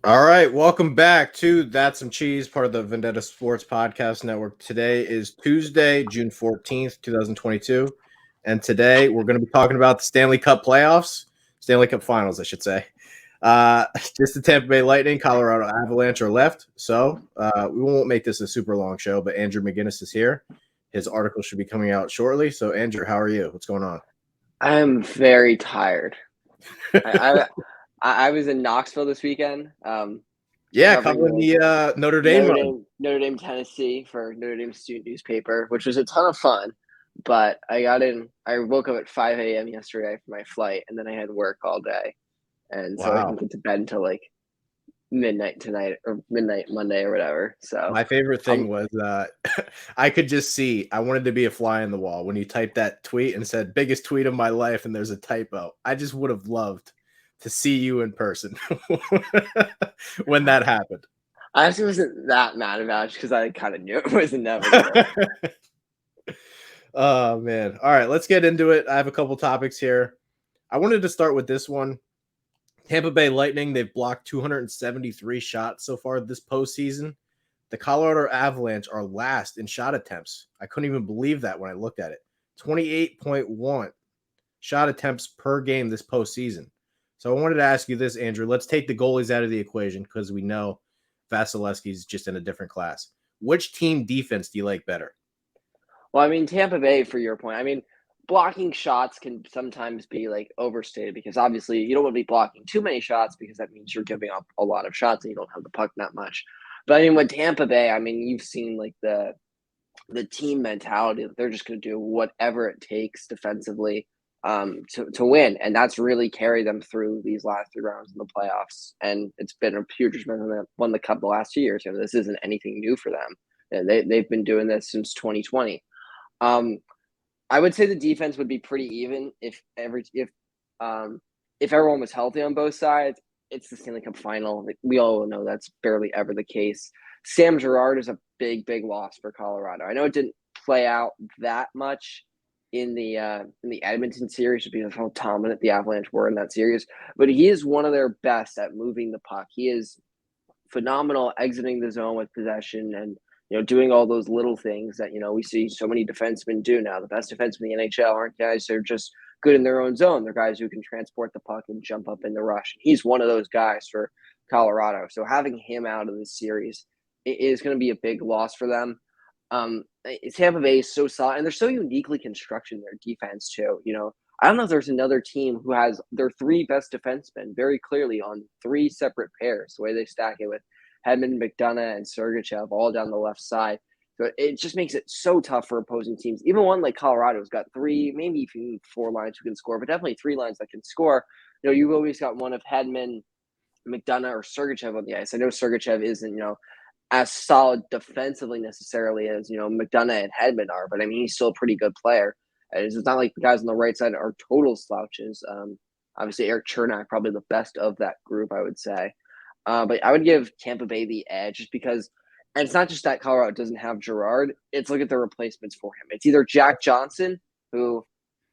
All right, welcome back to That's Some Cheese, part of the Vendetta Sports Podcast Network. Today is Tuesday, June 14th, 2022. And today we're going to be talking about the Stanley Cup Playoffs, Stanley Cup Finals, I should say. Just the Tampa Bay Lightning, Colorado Avalanche are left. So we won't make this a super long show, but Andrew McGuinness is here. His article should be coming out shortly. So, Andrew, how are you? What's going on? I am very tired. I was in Knoxville this weekend. Covering the Notre Dame. Notre Dame, Tennessee for Notre Dame student newspaper, which was a ton of fun. But I woke up at 5 a.m. yesterday for my flight, and then I had work all day. And so I didn't get to bed until like midnight tonight or midnight Monday or whatever. So my favorite thing was I could just see I wanted to be a fly on the wall when you typed that tweet and said biggest tweet of my life and there's a typo. I just would have loved to see you in person when that happened. I actually wasn't that mad about it because I kind of knew it was inevitable. Oh man. All right, let's get into it. I have a couple topics here. I wanted to start with this one. Tampa Bay Lightning, they've blocked 273 shots so far this postseason. The Colorado Avalanche are last in shot attempts. I couldn't even believe that when I looked at it. 28.1 shot attempts per game this postseason. So I wanted to ask you this, Andrew. Let's take the goalies out of the equation because we know Vasilevsky's just in a different class. Which team defense do you like better? Well, I mean, Tampa Bay, for your point, I mean, blocking shots can sometimes be like overstated because obviously you don't want to be blocking too many shots because that means you're giving up a lot of shots and you don't have the puck that much. But I mean, with Tampa Bay, I mean, you've seen like the team mentality that they're just going to do whatever it takes defensively to win, and that's really carried them through these last three rounds in the playoffs. And it's been a huge reason that won the cup the last 2 years. You know, this isn't anything new for them. And they've been doing this since 2020. I would say the defense would be pretty even if everyone was healthy on both sides. It's the Stanley Cup final. We all know that's barely ever the case. Sam Girard is a big loss for Colorado. I know it didn't play out that much in the Edmonton series because of how dominant the Avalanche were in that series, but he is one of their best at moving the puck. He is phenomenal exiting the zone with possession and doing all those little things that we see so many defensemen do now. The best defensemen in the NHL aren't guys that are just good in their own zone. They're guys who can transport the puck and jump up in the rush. He's one of those guys for Colorado. So having him out of this series is going to be a big loss for them. Tampa Bay is so solid, and they're so uniquely constructed in their defense too. I don't know if there's another team who has their three best defensemen very clearly on three separate pairs, the way they stack it with Hedman, McDonough, and Sergachev all down the left side. So it just makes it so tough for opposing teams. Even one like Colorado's got three, maybe even four lines who can score, but definitely three lines that can score. You've always got one of Hedman, McDonough, or Sergachev on the ice. I know Sergachev isn't, as solid defensively necessarily as, McDonough and Hedman are, but I mean, he's still a pretty good player. It's not like the guys on the right side are total slouches. Obviously, Eric Chernak, probably the best of that group, I would say. But I would give Tampa Bay the edge just because, and it's not just that Colorado doesn't have Girard. It's look at the replacements for him. It's either Jack Johnson, who,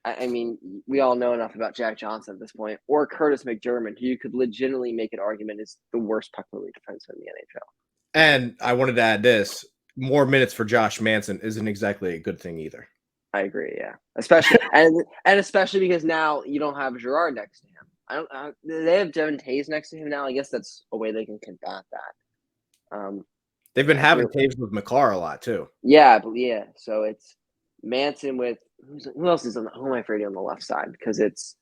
I mean, we all know enough about Jack Johnson at this point, or Curtis McDermott, who you could legitimately make an argument is the worst puck-moving defenseman in the NHL. And I wanted to add this: more minutes for Josh Manson isn't exactly a good thing either. I agree, yeah, especially and especially because now you don't have Girard next to him. They have Devin Taves next to him now. I guess that's a way they can combat that. They've been having Taves with McCarr a lot too. Yeah. So it's Manson with who else is on the? Who am I afraid on the left side? Because it's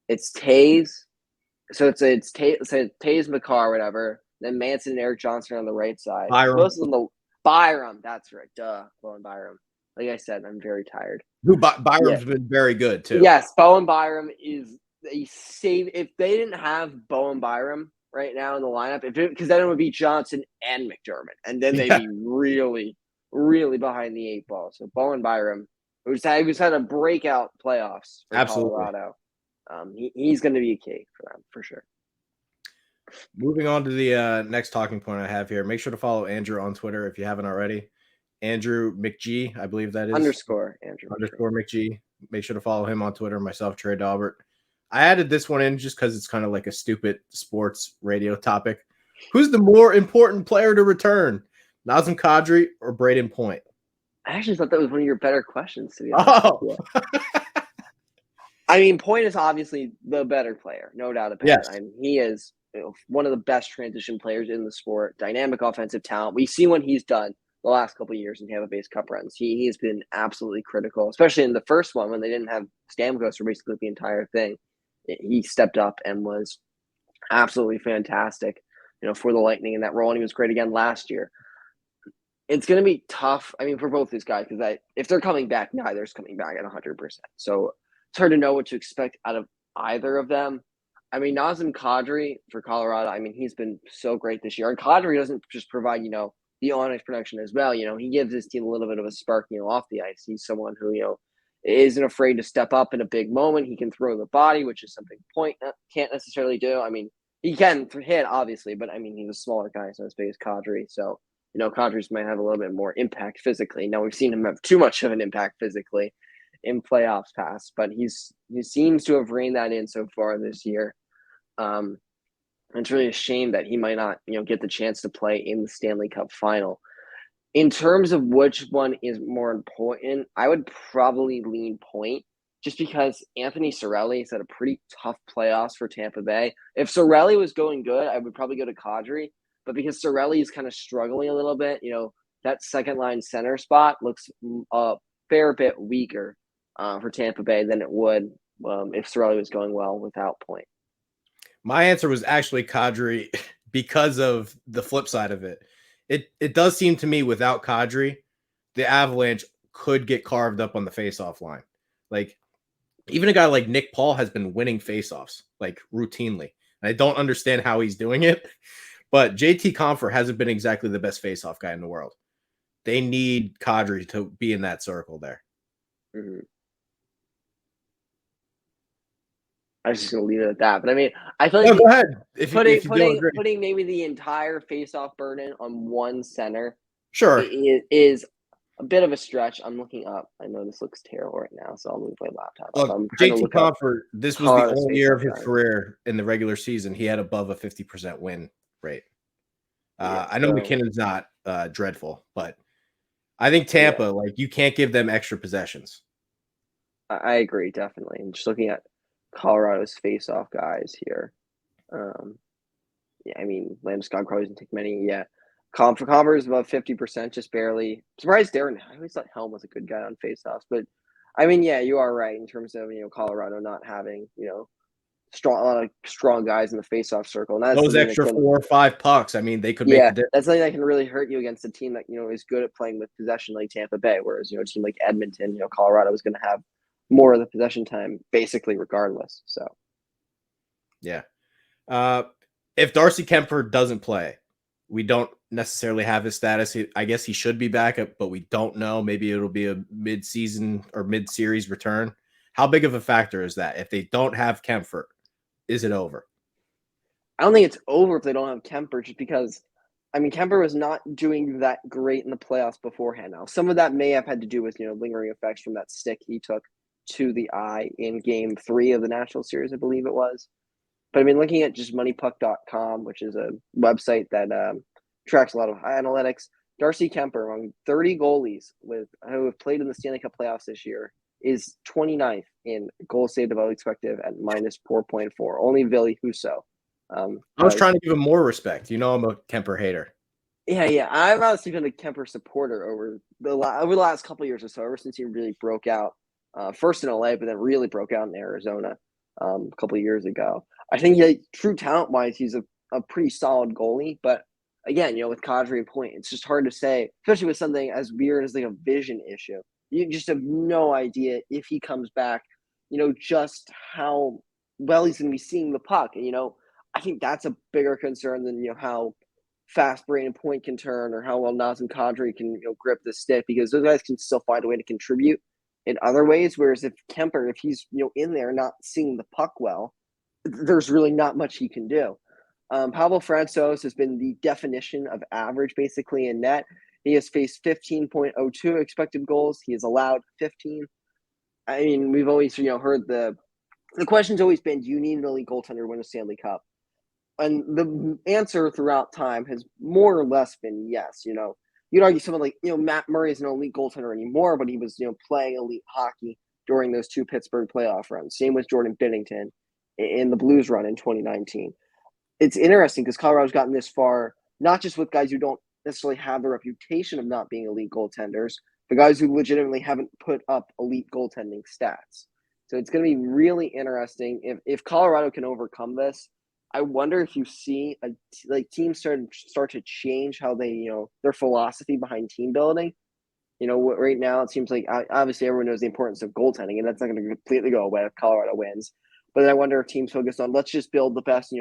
Taves. So it's Taves, McCarr, whatever. Then Manson and Eric Johnson on the right side. Byram. That's right. Bowen Byram. Like I said, I'm very tired. Byram's been very good too. Yes, Bowen Byram is a save. If they didn't have Bowen Byram right now in the lineup, because then it would be Johnson and McDermott, and then they'd be really, really behind the eight ball. So Bowen Byram, who's had a breakout playoffs for Colorado, he's going to be a key for them for sure. Moving on to the next talking point I have here. Make sure to follow Andrew on Twitter if you haven't already. Andrew McG, I believe that is. Andrew McG. Make sure to follow him on Twitter. Myself, Trey Dalbert. I added this one in just because it's kind of like a stupid sports radio topic. Who's the more important player to return? Nazem Kadri or Braden Point? I actually thought that was one of your better questions, to be honest with Oh, you. I mean, Point is obviously the better player, no doubt about yes. it. I mean, he is one of the best transition players in the sport, dynamic offensive talent. We've seen what he's done the last couple of years in Tampa Bay's Cup runs. He has been absolutely critical, especially in the first one when they didn't have Stamkos for basically the entire thing. He stepped up and was absolutely fantastic, for the Lightning in that role, and he was great again last year. It's going to be tough, I mean, for both these guys, because if they're coming back, neither's coming back at 100%. So it's hard to know what to expect out of either of them. I mean, Nazem Kadri for Colorado, I mean, he's been so great this year. And Kadri doesn't just provide, the on-ice production as well. He gives his team a little bit of a spark, off the ice. He's someone who, isn't afraid to step up in a big moment. He can throw the body, which is something Point can't necessarily do. I mean, he can hit, obviously, but I mean, he's a smaller guy, so as big as Kadri. So, Kadri's might have a little bit more impact physically. Now, we've seen him have too much of an impact physically in playoffs past, but he seems to have reined that in so far this year. It's really a shame that he might not, get the chance to play in the Stanley Cup final. In terms of which one is more important, I would probably lean Point, just because Anthony Cirelli has had a pretty tough playoffs for Tampa Bay. If Cirelli was going good, I would probably go to Kadri. But because Cirelli is kind of struggling a little bit, that second line center spot looks a fair bit weaker for Tampa Bay than it would if Cirelli was going well without Point. My answer was actually Kadri because of the flip side of it. It does seem to me without Kadri, the Avalanche could get carved up on the faceoff line. Like, even a guy like Nick Paul has been winning faceoffs like routinely. I don't understand how he's doing it, but JT Compher hasn't been exactly the best faceoff guy in the world. They need Kadri to be in that circle there. Mm-hmm. I was just going to leave it at that. But I mean, I feel like go ahead. Putting maybe the entire face-off burden on one center sure is a bit of a stretch. I'm looking up. I know this looks terrible right now, so I'll move my laptop up. Look, JT Compher, this was the only year of his career in the regular season he had above a 50% win rate. I know McKinnon's not dreadful, but I think Tampa, like, you can't give them extra possessions. I agree, definitely. And just looking at Colorado's face-off guys here. I mean, Landeskog probably doesn't take many yet. Compher is about 50%, just barely. Surprised Darren. I always thought Helm was a good guy on face-offs, but I mean, yeah, you are right in terms of Colorado not having a lot of strong guys in the face-off circle. And that's those extra 4 or 5 pucks. I mean, they could make the difference. That's something that can really hurt you against a team that is good at playing with possession like Tampa Bay. Whereas a team like Edmonton, Colorado is going to have more of the possession time basically regardless. So, yeah. If Darcy Kuemper doesn't play, we don't necessarily have his status. I guess he should be back, but we don't know. Maybe it'll be a mid-season or mid-series return. How big of a factor is that? If they don't have Kuemper, is it over? I don't think it's over if they don't have Kuemper, just because, I mean, Kuemper was not doing that great in the playoffs beforehand. Now, some of that may have had to do with, lingering effects from that stick he took to the eye in Game 3 of the National Series, I believe it was. But I mean, looking at just moneypuck.com, which is a website that tracks a lot of analytics, Darcy Kuemper, among 30 goalies who have played in the Stanley Cup playoffs this year, is 29th in goal saved above expected at minus 4.4. Only Ville Husso. I was trying to give him more respect. I'm a Kuemper hater. Yeah. I've honestly been a Kuemper supporter over the last couple of years or so, ever since he really broke out. First in LA, but then really broke out in Arizona a couple of years ago. I think true talent-wise, he's a pretty solid goalie. But again, with Kadri and Point, it's just hard to say, especially with something as weird as like a vision issue. You just have no idea if he comes back, just how well he's going to be seeing the puck. And, I think that's a bigger concern than, how fast Braden Point can turn or how well Nazem Kadri can, grip the stick, because those guys can still find a way to contribute in other ways. Whereas if Kuemper, if he's, in there not seeing the puck well, there's really not much he can do. Pavel Francouz has been the definition of average basically in net. He has faced 15.02 expected goals. He has allowed 15. I mean, we've always, heard the question's always been, do you need an elite goaltender to win a Stanley Cup? And the answer throughout time has more or less been yes. You'd argue someone like Matt Murray is no elite goaltender anymore, but he was playing elite hockey during those 2 Pittsburgh playoff runs. Same with Jordan Binnington in the Blues run in 2019. It's interesting because Colorado's gotten this far, not just with guys who don't necessarily have the reputation of not being elite goaltenders, but guys who legitimately haven't put up elite goaltending stats. So it's going to be really interesting if Colorado can overcome this. I wonder if you see teams start to change how they their philosophy behind team building. Right now it seems like obviously everyone knows the importance of goaltending, and that's not going to completely go away if Colorado wins. But then I wonder if teams focus on let's just build the best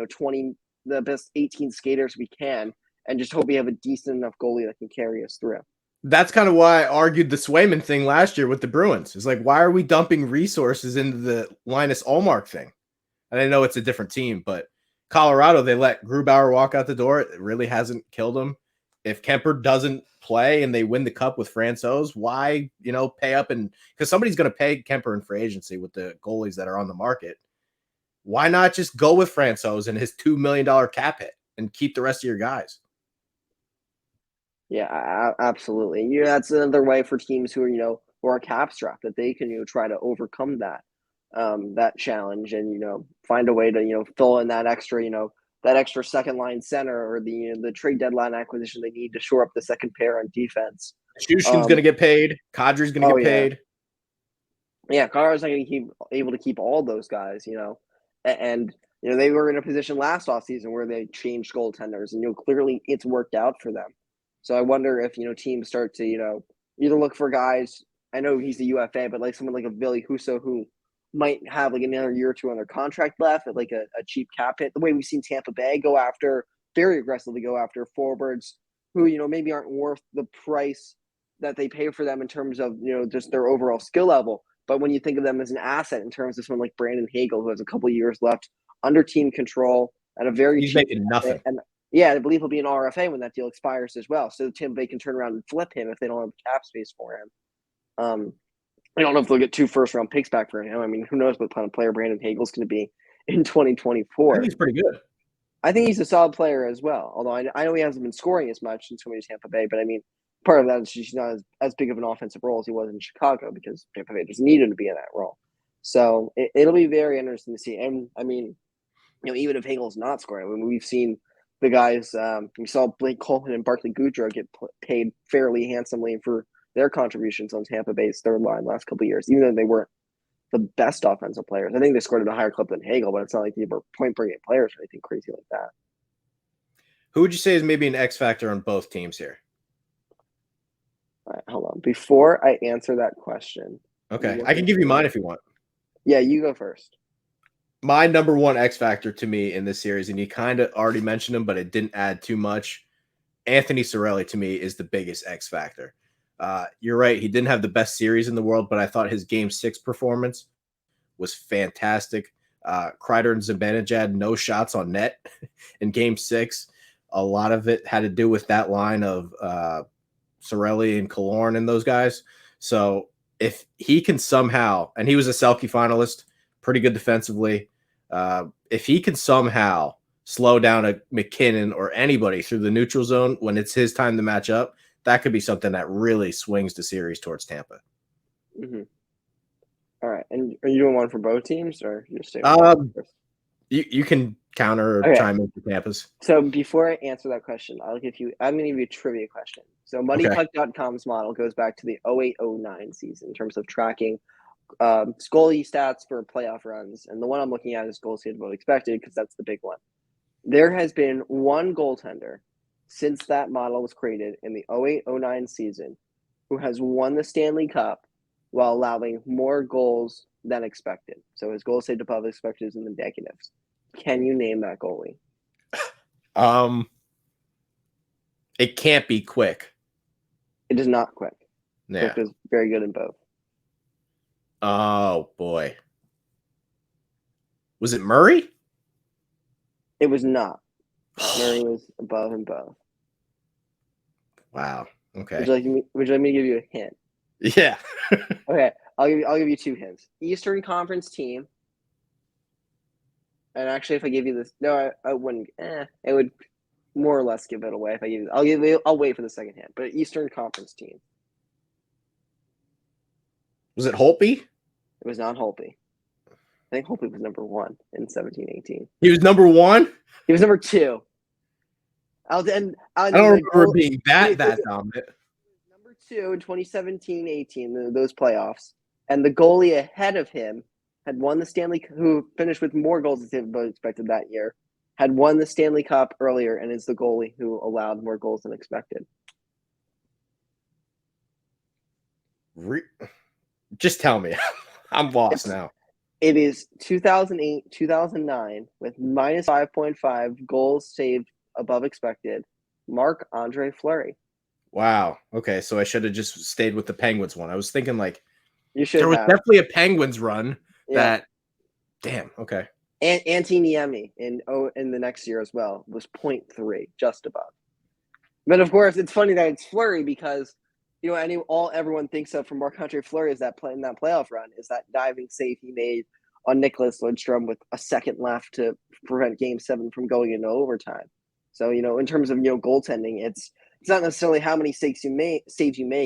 18 skaters we can, and just hope we have a decent enough goalie that can carry us through. That's kind of why I argued the Swayman thing last year with the Bruins. It's like, why are we dumping resources into the Linus Ullmark thing? And I know it's a different team, but Colorado, they let Grubauer walk out the door. It really hasn't killed him. If Kuemper doesn't play and they win the cup with Francouz, why, pay up? And because somebody's going to pay Kuemper in free agency with the goalies that are on the market. Why not just go with Francouz and his $2 million cap hit and keep the rest of your guys? Yeah, absolutely. That's another way for teams who are cap strapped that they can try to overcome that challenge and find a way to fill in that extra second line center or the trade deadline acquisition they need to shore up the second pair on defense. Shushkin's going to get paid. Kadri's going to get paid. Yeah, Colorado's not going to be able to keep all those guys, and they were in a position last offseason where they changed goaltenders, and clearly it's worked out for them. So I wonder if teams start to either look for guys. I know he's the UFA, but like someone like a Billy Husso who might have like another year or 2 on their contract left at like a cheap cap hit. The way we've seen Tampa Bay very aggressively go after forwards who maybe aren't worth the price that they pay for them in terms of just their overall skill level. But when you think of them as an asset in terms of someone like Brandon Hagel, who has a couple years left under team control at a very he's cheap making nothing. And yeah, I believe he'll be an RFA when that deal expires as well. So Tampa Bay can turn around and flip him if they don't have cap space for him. I don't know if they'll get 2 first-round picks back for him. I mean, who knows what kind of player Brandon Hagel's going to be in 2024. I think he's pretty good. I think he's a solid player as well. Although I know he hasn't been scoring as much since coming to Tampa Bay. But I mean, part of that is he's not as big of an offensive role as he was in Chicago because Tampa Bay just needed him to be in that role. So it'll be very interesting to see. And I mean, even if Hagel's not scoring, I mean, we've seen the guys. We saw Blake Coleman and Barclay Goodrow get paid fairly handsomely for their contributions on Tampa Bay's third line last couple of years, even though they weren't the best offensive players. I think they scored at a higher clip than Hagel, but it's not like they were point-per-game players or anything crazy like that. Who would you say is maybe an X factor on both teams here? All right, hold on. Before I answer that question. Okay, I can give you mine if you want. Yeah, you go first. My number one X factor to me in this series, and you kind of already mentioned him, but it didn't add too much. Anthony Cirelli, to me, is the biggest X factor. You're right. He didn't have the best series in the world, but I thought his Game 6 performance was fantastic. Kreider and Zibanejad, no shots on net in Game 6. A lot of it had to do with that line of Cirelli and Killorn and those guys. So if he can somehow, and he was a Selke finalist, pretty good defensively, if he can somehow slow down a McKinnon or anybody through the neutral zone when it's his time to match up, that could be something that really swings the series towards Tampa. Mm-hmm. All right. And are you doing one for both teams or just you can counter or chime in for Tampa's. So before I answer that question, I'm going to give you a trivia question. So MoneyPuck.com's model goes back to the 08-09 season in terms of tracking goalie stats for playoff runs. And the one I'm looking at is goals saved above expected because that's the big one. There has been one goaltender since that model was created in the 08-09 season who has won the Stanley Cup while allowing more goals than expected. So his goals saved above expected is in the negatives. Can you name that goalie? It can't be Quick. It is not Quick. Yeah. Quick is very good in both. Oh, boy. Was it Murray? It was not. Murray was above in both. Wow. Okay. Would you like me to give you a hint? Yeah. Okay. I'll give you 2 hints. Eastern Conference team. And actually, if I give you this, no, I wouldn't. It would more or less give it away if I give you. I'll wait for the second hand. But Eastern Conference team. Was it Holtby? It was not Holtby. I think Holtby was number 1 in 17-18. He was number 1? He was number 2. I don't remember it being that dominant. Number 2 in 2017-18, those playoffs. And the goalie ahead of him had won the Stanley Cup, who finished with more goals than expected that year, had won the Stanley Cup earlier and is the goalie who allowed more goals than expected. Just tell me. I'm lost now. It is 2008-2009 with minus 5.5 goals saved above expected. Marc-Andre Fleury. Wow. Okay, so I should have just stayed with the Penguins one. I was thinking like there was definitely a Penguins run that. Damn. Okay. And Antiniemi in the next year as well was 0.3, just above. But of course, it's funny that it's Fleury because everyone thinks of from Marc-Andre Fleury is that in that playoff run is that diving save he made on Nicholas Lidstrom with a second left to prevent Game 7 from going into overtime. So in terms of goaltending, it's not necessarily how many saves you make.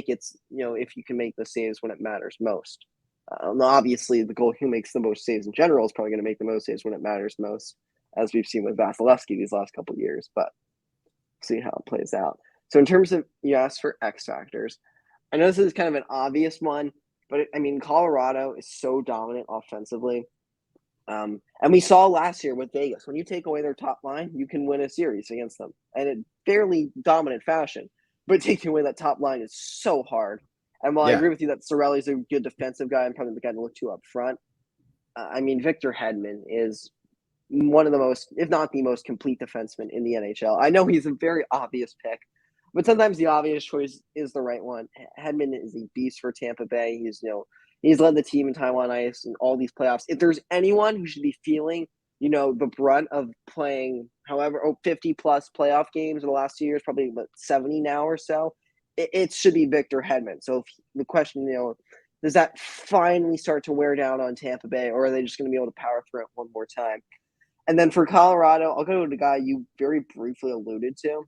It's if you can make the saves when it matters most. Obviously, the goal who makes the most saves in general is probably going to make the most saves when it matters most, as we've seen with Vasilevsky these last couple of years. But see how it plays out. So in terms of you asked for X factors, I know this is kind of an obvious one, but Colorado is so dominant offensively. And we saw last year with Vegas, when you take away their top line, you can win a series against them. And in fairly dominant fashion. But taking away that top line is so hard. And while I agree with you that Cirelli's a good defensive guy and probably the guy to look to up front, Victor Hedman is one of the most, if not the most complete defenseman in the NHL. I know he's a very obvious pick, but sometimes the obvious choice is the right one. Hedman is a beast for Tampa Bay. He's led the team in time on ice in all these playoffs. If there's anyone who should be feeling, the brunt of playing 50 plus playoff games in the last 2 years, probably about 70 now or so, it should be Victor Hedman. So the question, does that finally start to wear down on Tampa Bay, or are they just going to be able to power through it one more time? And then for Colorado, I'll go to the guy you very briefly alluded to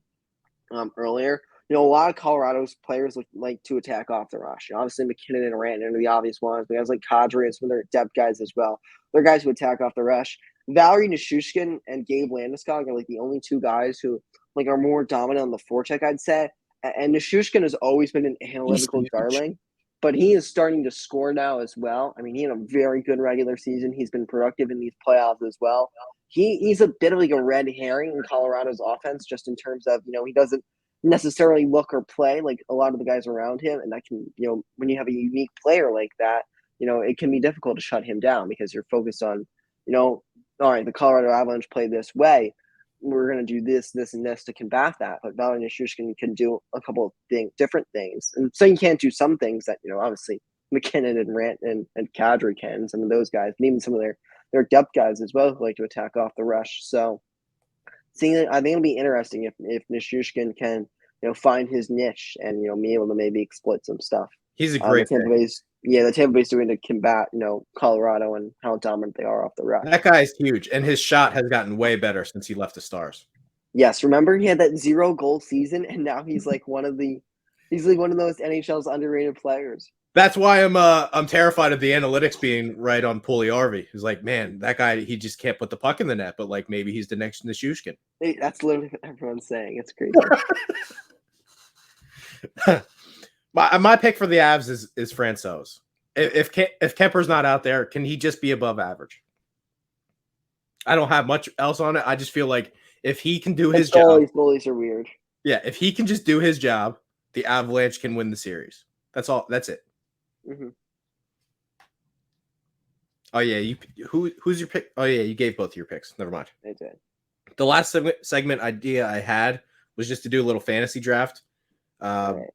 earlier. A lot of Colorado's players like to attack off the rush. Obviously, McKinnon and Rantanen are the obvious ones. But guys like Kadri and some of their depth guys as well. They're guys who attack off the rush. Valerie Nichushkin and Gabe Landeskog are the only two guys who are more dominant on the forecheck, I'd say. And Nichushkin has always been an analytical darling, but he is starting to score now as well. He had a very good regular season. He's been productive in these playoffs as well. He's a bit of a red herring in Colorado's offense, just in terms of, he doesn't necessarily look or play like a lot of the guys around him. And that can, when you have a unique player like that, it can be difficult to shut him down because you're focused on, all right, the Colorado Avalanche play this way. We're going to do this, this, and this to combat that. But Valerie Nichushkin can do a couple of different things. And so you can't do some things that, obviously McKinnon and Rant and Kadri can, some of those guys, and even some of their depth guys as well who like to attack off the rush. So I think it'll be interesting if Nichushkin can, find his niche and, be able to maybe exploit some stuff. He's a great the Tampa Bay's doing to combat, Colorado and how dominant they are off the rush. That guy is huge, and his shot has gotten way better since he left the Stars. Yes, remember he had that 0-goal season, and now he's one of those NHL's underrated players. That's why I'm terrified of the analytics being right on Puljujärvi. He's like, man, that guy, he just can't put the puck in the net, but maybe he's the next Nichushkin. Hey, that's literally what everyone's saying. It's crazy. My pick for the Avs is Francouz. If Kuemper's not out there, can he just be above average? I don't have much else on it. I just feel like if he can do his job, goalies are weird. Yeah, if he can just do his job, the Avalanche can win the series. That's all. That's it. Mm-hmm. Oh yeah, who's your pick? Oh yeah, you gave both your picks. Never mind. I did. The last segment idea I had was just to do a little fantasy draft. Right.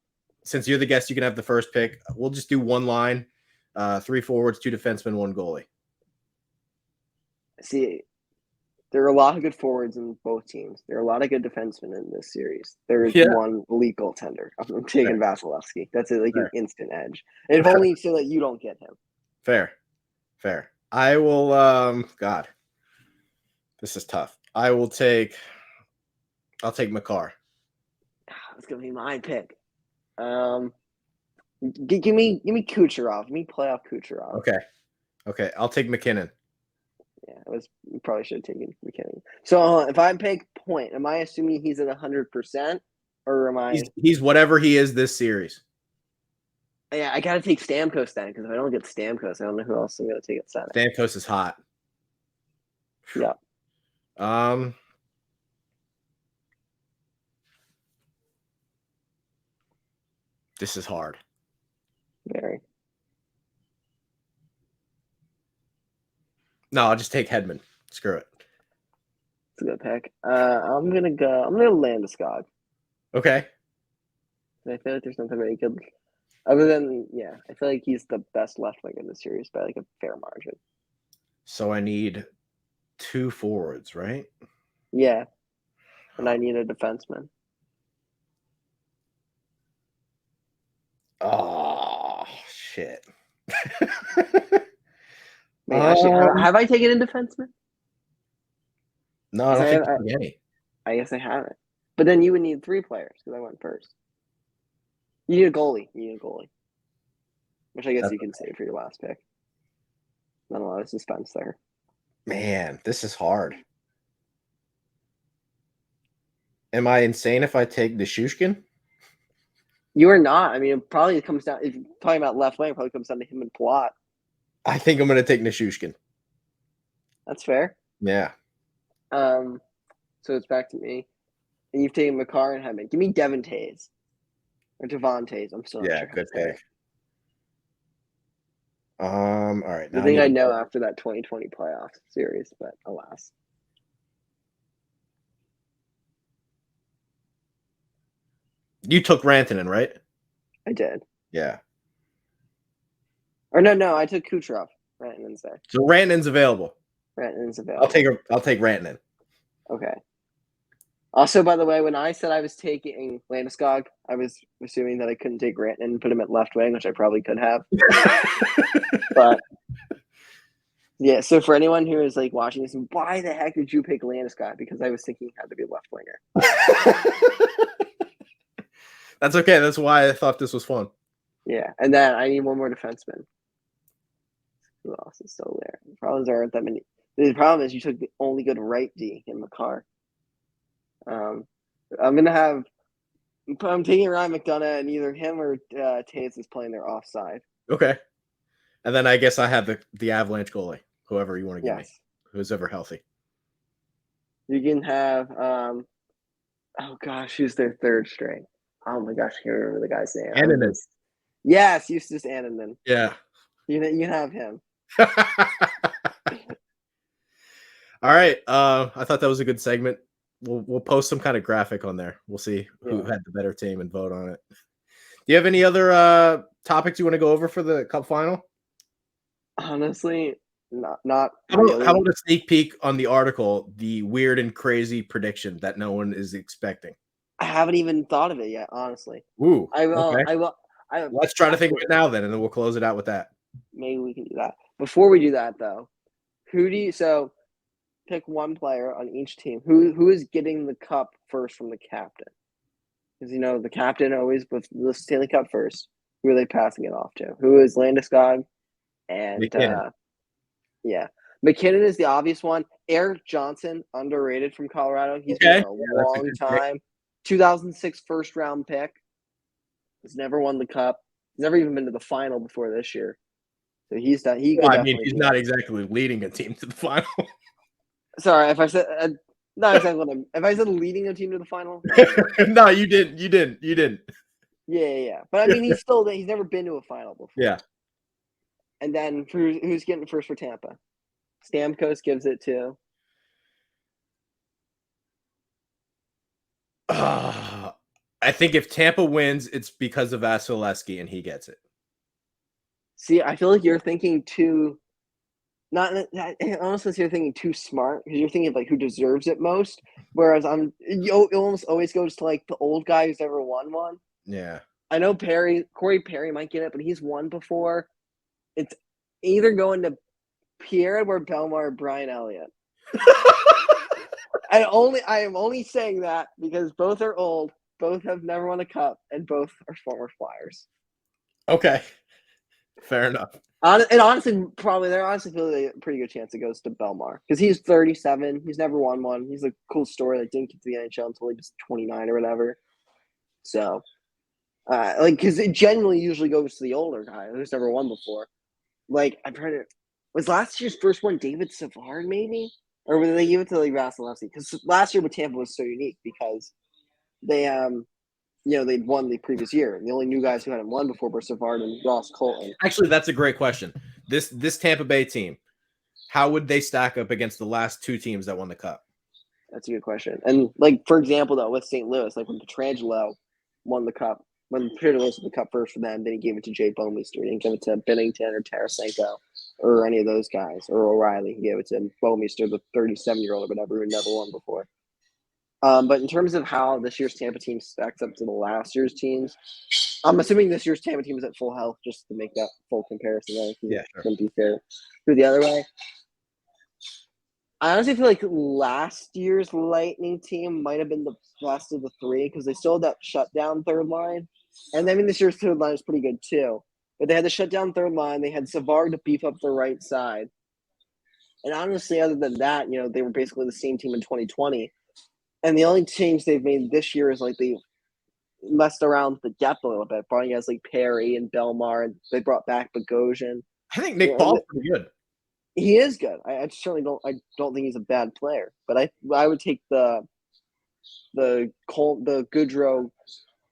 Since you're the guest, you can have the first pick. We'll just do one line, 3 forwards, 2 defensemen, 1 goalie. See, there are a lot of good forwards in both teams. There are a lot of good defensemen in this series. There is one elite goaltender. I'm taking Vasilevsky. That's an instant edge. And if only so that you don't get him. Fair. I will. God. This is tough. I'll take McCarr. It's gonna be my pick. Give me Kucherov. Give me playoff Kucherov. Okay. I'll take McKinnon. Yeah, we probably should have taken McKinnon. So if I pick point, am I assuming he's at 100%, or am I? He's whatever he is this series. Yeah, I gotta take Stamkos then, because if I don't get Stamkos, I don't know who else I'm gonna take at center. Stamkos is hot. Yeah. This is hard. Very. No, I'll just take Hedman. Screw it. It's a good pick. I'm gonna Landeskog. Okay. I feel like there's nothing really good other than I feel like he's the best left winger in the series by like a fair margin. So I need 2 forwards, right? Yeah. And I need a defenseman. Oh shit. Wait, actually, have I taken a defenseman? No, I don't think any. I guess I haven't. But then you would need 3 players because I went first. You need a goalie. Which I guess you can save for your last pick. Not a lot of suspense there. Man, this is hard. Am I insane if I take Nishushkin? You are not. I mean, it probably comes down. If you're talking about left wing, it probably comes down to him and Palat. I think I'm going to take Nishushkin. That's fair. Yeah. So it's back to me. And you've taken McCarr and Hedman. Give me Devon Tays. Or Devon Tays. I'm still not sure. Good pick. All right. I think I know after that 2020 playoff series, but alas. You took Rantanen, right? I did. Yeah. Or no, I took Kucherov. Rantanen's there. So Rantanen's available. I'll take Rantanen. Okay. Also, by the way, when I said I was taking Landeskog, I was assuming that I couldn't take Rantanen and put him at left wing, which I probably could have. But yeah, so for anyone who is like watching this, why the heck did you pick Landeskog? Because I was thinking he had to be a left winger. That's okay. That's why I thought this was fun. Yeah, and then I need one more defenseman. Who else is still there? The problems aren't that many. The problem is you took the only good right D in McCarr. I'm taking Ryan McDonough, and either him or Taves is playing their offside. Okay, and then I guess I have the Avalanche goalie, whoever you want to give me, who's ever healthy. You can have who's their third string? Oh my gosh, I can't remember the guy's name. Annanen. Yes, Justus Annanen. Yeah. You can have him. All right. I thought that was a good segment. We'll post some kind of graphic on there. We'll see who had the better team and vote on it. Do you have any other topics you want to go over for the Cup final? Honestly, not really. How about a sneak peek on the article, the weird and crazy prediction that no one is expecting? I haven't even thought of it yet, honestly. Ooh. I will. Okay. I will. Let's try to think of it now then, and then we'll close it out with that. Maybe we can do that. Before we do that, though, pick one player on each team. Who is getting the cup first from the captain? Because the captain always with the Stanley Cup first. Who are they passing it off to? Who is Landeskog? And McKinnon. McKinnon is the obvious one. Eric Johnson, underrated from Colorado. He's been a long time. 2006 first round pick. He's never won the cup. He's never even been to the final before this year. So he's done. He's not exactly leading a team to the final. Sorry, if I said not exactly. If I said leading a team to the final, no, you didn't. Yeah. But I mean, he's never been to a final before. Yeah. And then who's getting first for Tampa? Stamkos gives it to. I think if Tampa wins, it's because of Vasilevsky and he gets it. See, I feel like you're thinking too. Honestly, you're thinking too smart because you're thinking of like who deserves it most. Whereas it almost always goes to like the old guy who's ever won one. Yeah. I know Corey Perry might get it, but he's won before. It's either going to Pierre-Edouard Bellemare or Brian Elliott. I am only saying that because both are old, both have never won a cup, and both are former Flyers. Okay, fair enough. And honestly, there honestly feels like a pretty good chance it goes to Belmar because he's 37. He's never won one. He's a cool story that didn't get to the NHL until he was 29 or whatever. So, because it generally usually goes to the older guy who's never won before. Like, I'm trying to. Was last year's first one David Savard, maybe? Or did they give it to like Vasilevsky? Because last year with Tampa was so unique because they they'd won the previous year. And the only new guys who hadn't won before were Savard and Ross Colton. Actually, that's a great question. This Tampa Bay team, how would they stack up against the last two teams that won the cup? That's a good question. And like for example, though, with St. Louis, like when Pietrangelo won the cup, when Pietrangelo won the cup first for them, then he gave it to Jay Bouwmeester. He didn't give it to Binnington or Tarasenko or any of those guys or O'Reilly. He gave it to Bouwmeester, the 37-year-old or whatever, who had never won before. But in terms of how this year's Tampa team stacks up to the last year's teams, I'm assuming this year's Tampa team is at full health just to make that full comparison. Right? Yeah, sure. Couldn't be fair. Through the other way, I honestly feel like last year's Lightning team might have been the best of the three because they still had that shutdown third line. And I mean, this year's third line is pretty good too. But they had the shutdown third line. They had Savard to beef up the right side. And honestly, other than that, they were basically the same team in 2020. And the only change they've made this year is like they messed around with the depth a little bit, brought guys like Perry and Belmar, and they brought back Bogosian. I think Nick Paul's pretty good. He is good. I certainly don't. I don't think he's a bad player, but I would take the Goodrow,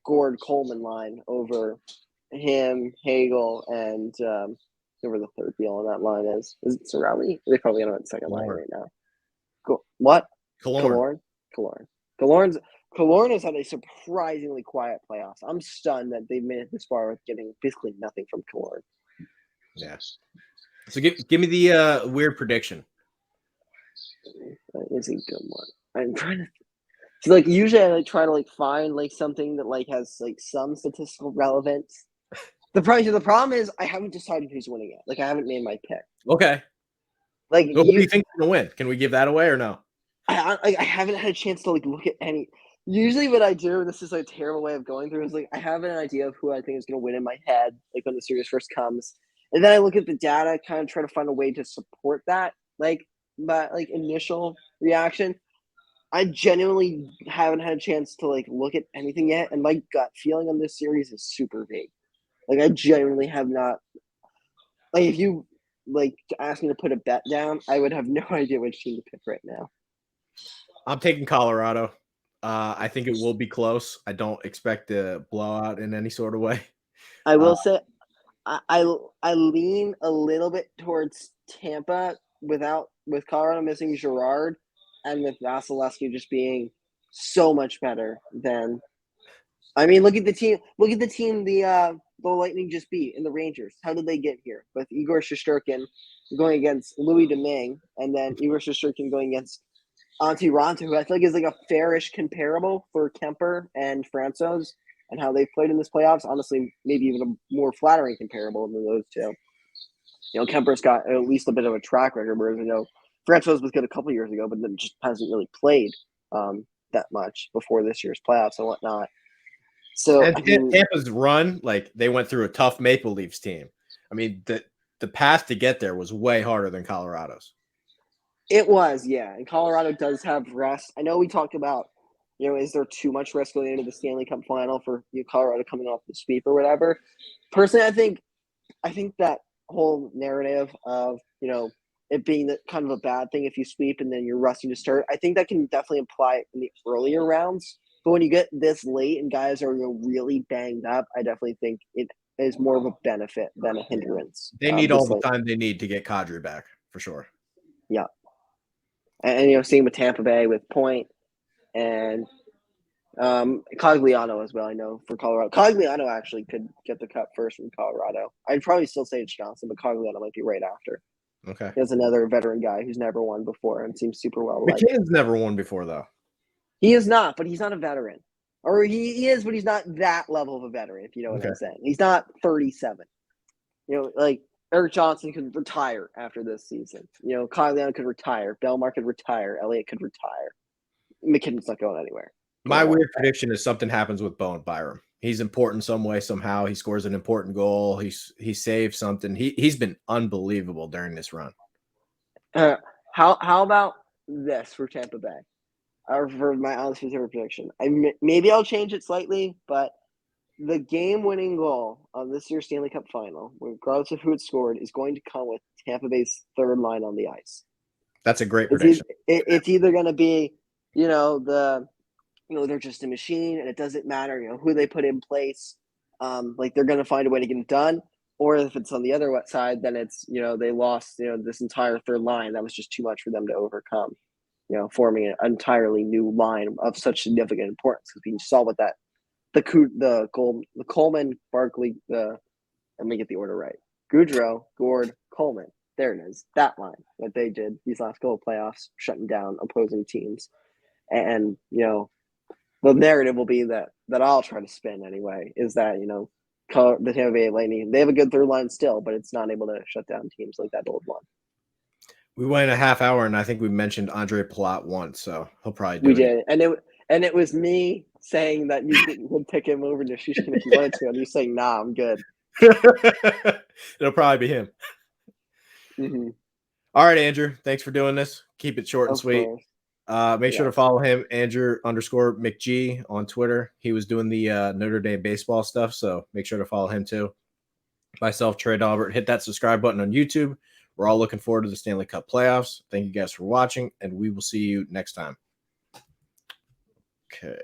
Gord, Coleman line over him, Hagel, and whoever the third deal on that line is. Is it Cirelli? They probably on that second line right now. What? Killorn has had a surprisingly quiet playoffs. I'm stunned that they've made it this far with getting basically nothing from Killorn. Yeah. So give me the weird prediction. That is a good one. I'm trying to. So like usually I try to find something that has some statistical relevance. The problem is I haven't decided who's winning yet. I haven't made my pick. Okay. Who do you think is gonna win? Can we give that away or no? I haven't had a chance to look at any. Usually what I do, this is a terrible way of going through, is I have an idea of who I think is going to win in my head, when the series first comes. And then I look at the data, kind of try to find a way to support that, my initial reaction. I genuinely haven't had a chance to look at anything yet, and my gut feeling on this series is super vague. I genuinely have not. If you ask me to put a bet down, I would have no idea which team to pick right now. I'm taking Colorado. I think it will be close. I don't expect a blowout in any sort of way. I will say. I lean a little bit towards Tampa with Colorado missing Girard and with Vasilevsky just being so much better than. I mean, look at the team. Look at the team the Lightning just beat in the Rangers. How did they get here? With Igor Shesterkin going against Louis Domingue, and then Igor Shesterkin going against Antti Raanta, who I feel is a fairish comparable for Kuemper and Francouz. And how they've played in this playoffs, honestly, maybe even a more flattering comparable than those two. Kemper's got at least a bit of a track record, whereas Francouz was good a couple years ago, but then just hasn't really played that much before this year's playoffs and whatnot. So Tampa's run, they went through a tough Maple Leafs team. I mean, the path to get there was way harder than Colorado's. It was, yeah. And Colorado does have rest. I know we talked about. Is there too much risk going into the Stanley Cup final for Colorado coming off the sweep or whatever? Personally, I think that whole narrative of it being kind of a bad thing if you sweep and then you're rusty to start. I think that can definitely apply in the earlier rounds. But when you get this late and guys are really banged up, I definitely think it is more of a benefit than a hindrance. They need all the time they need to get Kadri back for sure. Yeah, and same with Tampa Bay with Point. And Cogliano as well, I know, for Colorado. Cogliano actually could get the cup first from Colorado. I'd probably still say it's Johnson, but Cogliano might be right after. Okay. There's another veteran guy who's never won before and seems super well liked. McGuinness never won before, though. He is not, but he's not a veteran. Or he is, but he's not that level of a veteran, if you know what I'm saying. He's not 37. Eric Johnson could retire after this season. Cogliano could retire. Belmar could retire. Elliott could retire. McKinnon's not going anywhere. My weird prediction is something happens with Bowen Byram. He's important some way, somehow. He scores an important goal. He saves something. He's been unbelievable during this run. How about this for Tampa Bay? Or for my honest favorite prediction. Maybe I'll change it slightly, but the game-winning goal of this year's Stanley Cup Final, regardless of who it scored, is going to come with Tampa Bay's third line on the ice. That's a great prediction. It's either going to be, they're just a machine, and it doesn't matter, who they put in place. They're going to find a way to get it done. Or if it's on the other side, then it's, they lost, this entire third line. That was just too much for them to overcome. Forming an entirely new line of such significant importance. Because we saw what the Coleman, Barkley, let me get the order right. Goudreau, Gord, Coleman. There it is. That line that they did these last couple of playoffs, shutting down opposing teams. And, the narrative will be that I'll try to spin anyway, is that, the Tampa Bay Lightning, they have a good third line still, but it's not able to shut down teams like that old one. We went a half hour, and I think we mentioned Andre Palat once, so he'll probably do it. We did, and it was me saying that you would pick him over Nichushkin if you wanted to, and you saying, "Nah, I'm good." It'll probably be him. Mm-hmm. All right, Andrew. Thanks for doing this. Keep it short and sweet. Course. Make sure to follow him, Andrew_McG on Twitter. He was doing the Notre Dame baseball stuff, so make sure to follow him too. Myself, Trey Dalbert. Hit that subscribe button on YouTube. We're all looking forward to the Stanley Cup playoffs. Thank you guys for watching, and we will see you next time. Okay.